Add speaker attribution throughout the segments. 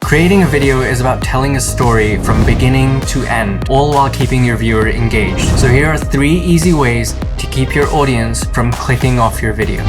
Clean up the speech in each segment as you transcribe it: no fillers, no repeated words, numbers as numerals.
Speaker 1: Creating a video is about telling a story from beginning to end, all while keeping your viewer engaged. So here are 3 easy ways to keep your audience from clicking off your video.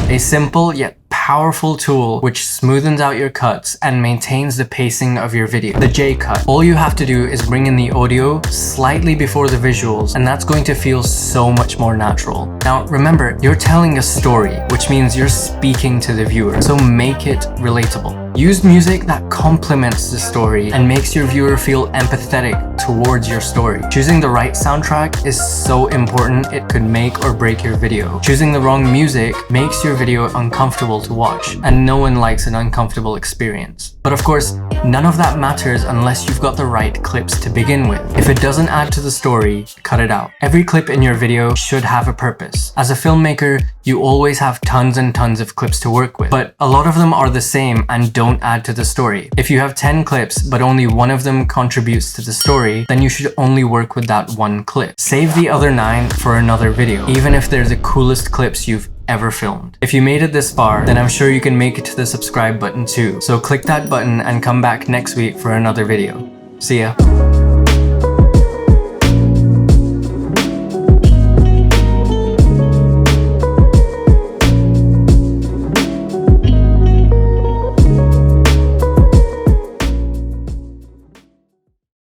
Speaker 1: A simple yet powerful tool which smoothens out your cuts and maintains the pacing of your video. The J cut. All you have to do is bring in the audio slightly before the visuals, and that's going to feel so much more natural. Now remember, you're telling a story, which means you're speaking to the viewer, so make it relatable. Use music that complements the story and makes your viewer feel empathetic towards your story. Choosing the right soundtrack is so important, it could make or break your video. Choosing the wrong music makes your video uncomfortable to watch, and no one likes an uncomfortable experience. But of course, none of that matters unless you've got the right clips to begin with. If it doesn't add to the story, cut it out. Every clip in your video should have a purpose. As a filmmaker, you always have tons and tons of clips to work with, but a lot of them are the same and don't add to the story. If you have 10 clips, but only one of them contributes to the story, then you should only work with that one clip. Save the other 9 for another video, even if they're the coolest clips you've ever filmed. If you made it this far, then I'm sure you can make it to the subscribe button too. So click that button and come back next week for another video. See ya.